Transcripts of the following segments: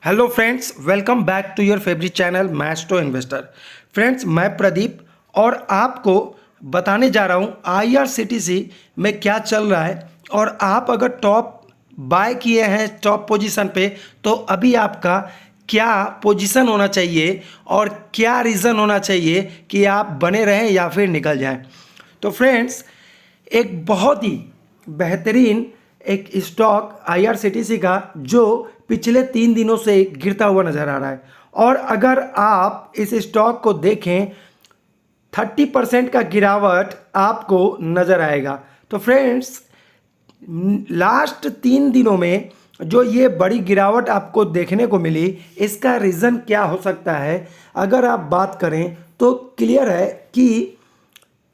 Hello friends, welcome back to your favourite channel Maestro Investor. Friends, मैं प्रदीप और आपको बताने जा रहा हूँ IRCTC में क्या चल रहा है। और आप अगर टॉप बाय किए हैं टॉप पोजीशन पे, तो अभी आपका क्या पोजीशन होना चाहिए और क्या रीज़न होना चाहिए कि आप बने रहें या फिर निकल जाएं। तो फ्रेंड्स, एक बहुत ही बेहतरीन एक स्टॉक IRCTC का जो पिछले 3 दिनों से गिरता हुआ नज़र आ रहा है। और अगर आप इस स्टॉक को देखें 30% का गिरावट आपको नज़र आएगा। तो फ्रेंड्स, लास्ट 3 दिनों में जो ये बड़ी गिरावट आपको देखने को मिली, इसका रीज़न क्या हो सकता है अगर आप बात करें तो क्लियर है कि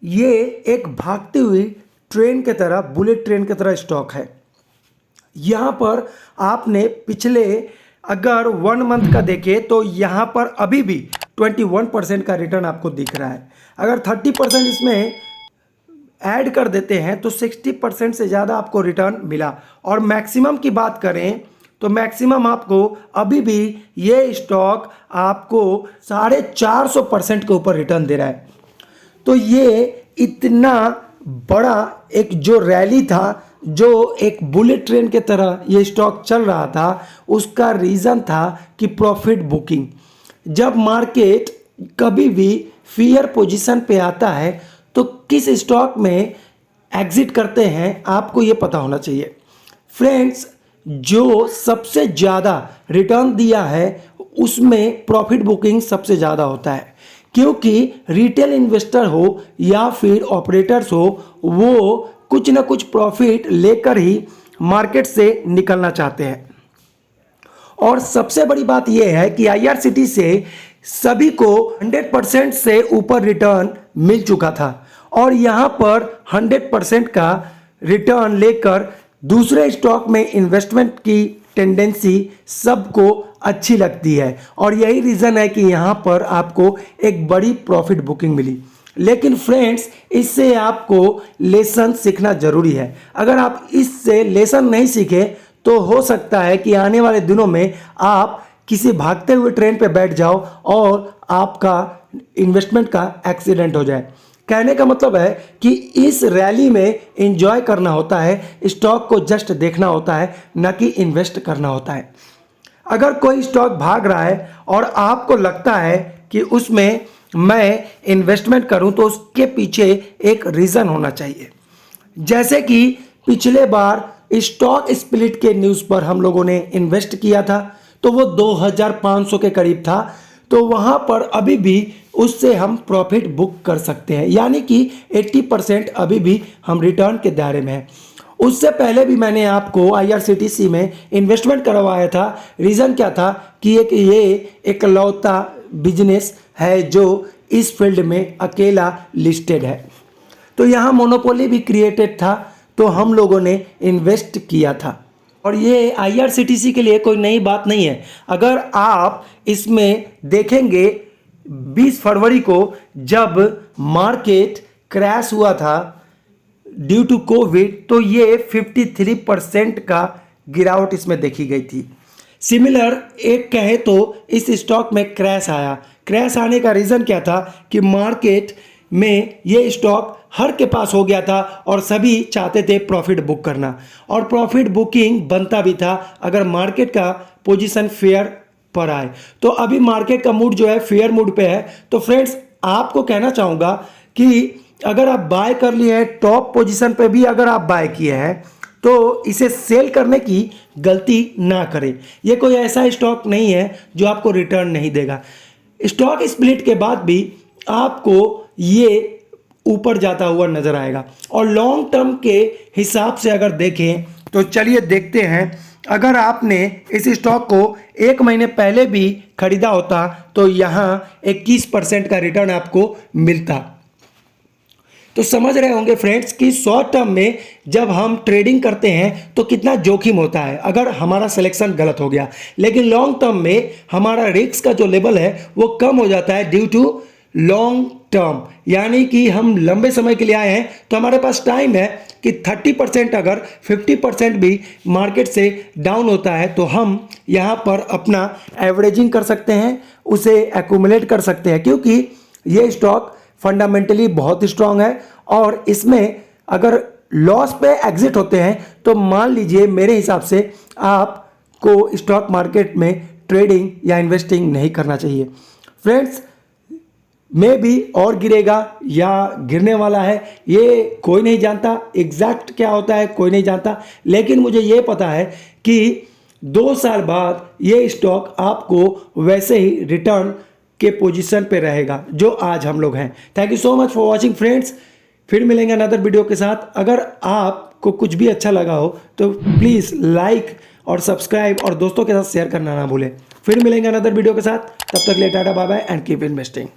ये एक भागती हुई ट्रेन की तरह, बुलेट ट्रेन की तरह स्टॉक है। यहाँ पर आपने पिछले अगर 1 मंथ का देखें तो यहाँ पर अभी भी 21% का रिटर्न आपको दिख रहा है। अगर 30% इसमें ऐड कर देते हैं तो 60% से ज़्यादा आपको रिटर्न मिला। और मैक्सिमम की बात करें तो मैक्सिमम आपको अभी भी ये स्टॉक आपको 450% के ऊपर रिटर्न दे रहा है। तो ये इतना बड़ा एक जो रैली था, जो एक बुलेट ट्रेन के तरह ये स्टॉक चल रहा था, उसका रीज़न था कि प्रॉफिट बुकिंग। जब मार्केट कभी भी फियर पोजीशन पे आता है तो किस स्टॉक में एग्जिट करते हैं आपको ये पता होना चाहिए। फ्रेंड्स, जो सबसे ज़्यादा रिटर्न दिया है उसमें प्रॉफिट बुकिंग सबसे ज़्यादा होता है, क्योंकि रिटेल इन्वेस्टर हो या फिर ऑपरेटर्स हो, वो कुछ ना कुछ प्रॉफिट लेकर ही मार्केट से निकलना चाहते हैं। और सबसे बड़ी बात यह है कि IRCTC से सभी को 100% से ऊपर रिटर्न मिल चुका था और यहाँ पर 100% का रिटर्न लेकर दूसरे स्टॉक में इन्वेस्टमेंट की टेंडेंसी सबको अच्छी लगती है। और यही रीज़न है कि यहाँ पर आपको एक बड़ी प्रॉफिट बुकिंग मिली। लेकिन फ्रेंड्स, इससे आपको लेसन सीखना ज़रूरी है। अगर आप इससे लेसन नहीं सीखे तो हो सकता है कि आने वाले दिनों में आप किसी भागते हुए ट्रेन पे बैठ जाओ और आपका इन्वेस्टमेंट का एक्सीडेंट हो जाए। कहने का मतलब है कि इस रैली में एंजॉय करना होता है, स्टॉक को जस्ट देखना होता है, न कि इन्वेस्ट करना होता है। अगर कोई स्टॉक भाग रहा है और आपको लगता है कि उसमें मैं इन्वेस्टमेंट करूं, तो उसके पीछे एक रीज़न होना चाहिए। जैसे कि पिछले बार स्टॉक स्प्लिट के न्यूज़ पर हम लोगों ने इन्वेस्ट किया था, तो वो 2500 के करीब था। तो वहाँ पर अभी भी उससे हम प्रॉफिट बुक कर सकते हैं, यानी कि 80% अभी भी हम रिटर्न के दायरे में हैं। उससे पहले भी मैंने आपको IRCTC में इन्वेस्टमेंट करवाया था। रीज़न क्या था कि ये एकलौता बिजनेस है जो इस फील्ड में अकेला लिस्टेड है। तो यहाँ मोनोपोली भी क्रिएटेड था, तो हम लोगों ने इन्वेस्ट किया था। और ये IRCTC के लिए कोई नई बात नहीं है। अगर आप इसमें देखेंगे 20 फरवरी को जब मार्केट क्रैश हुआ था ड्यू टू कोविड, तो ये 53% का गिरावट इसमें देखी गई थी। सिमिलर एक कहे तो इस स्टॉक में क्रैश आया। क्रैश आने का रीज़न क्या था कि मार्केट में ये स्टॉक हर के पास हो गया था और सभी चाहते थे प्रॉफिट बुक करना, और प्रॉफिट बुकिंग बनता भी था अगर मार्केट का पोजीशन फेयर पर आए। तो अभी मार्केट का मूड जो है फेयर मूड पे है। तो फ्रेंड्स, आपको कहना चाहूँगा कि अगर आप बाय कर लिए हैं, टॉप पोजीशन पे भी अगर आप बाय किए हैं, तो इसे सेल करने की गलती ना करें। ये कोई ऐसा स्टॉक नहीं है जो आपको रिटर्न नहीं देगा। स्टॉक स्प्लिट के बाद भी आपको ये ऊपर जाता हुआ नजर आएगा। और लॉन्ग टर्म के हिसाब से अगर देखें तो चलिए देखते हैं, अगर आपने इस स्टॉक को 1 महीने पहले भी खरीदा होता तो यहाँ 21% का रिटर्न आपको मिलता। तो समझ रहे होंगे फ्रेंड्स कि शॉर्ट टर्म में जब हम ट्रेडिंग करते हैं तो कितना जोखिम होता है अगर हमारा सिलेक्शन गलत हो गया। लेकिन लॉन्ग टर्म में हमारा रिस्क का जो लेवल है वो कम हो जाता है ड्यू टू लॉन्ग टर्म, यानी कि हम लंबे समय के लिए आए हैं तो हमारे पास टाइम है कि 30% अगर 50% भी मार्केट से डाउन होता है तो हम यहाँ पर अपना एवरेजिंग कर सकते हैं, उसे एक्यूमुलेट कर सकते हैं, क्योंकि ये स्टॉक फंडामेंटली बहुत स्ट्रांग है। और इसमें अगर लॉस पे एग्जिट होते हैं तो मान लीजिए मेरे हिसाब से आपको स्टॉक मार्केट में ट्रेडिंग या इन्वेस्टिंग नहीं करना चाहिए। फ्रेंड्स, में भी और गिरेगा या गिरने वाला है ये कोई नहीं जानता, एग्जैक्ट क्या होता है कोई नहीं जानता, लेकिन मुझे ये पता है कि 2 साल बाद ये स्टॉक आपको वैसे ही रिटर्न के पोजीशन पे रहेगा जो आज हम लोग हैं। Thank you so much for watching friends, फिर मिलेंगे अनदर वीडियो के साथ। अगर आपको कुछ भी अच्छा लगा हो तो प्लीज़ लाइक और सब्सक्राइब और दोस्तों के साथ शेयर करना ना भूलें। फिर मिलेंगे अनदर वीडियो के साथ, तब तक के लिए tata bye bye and keep investing.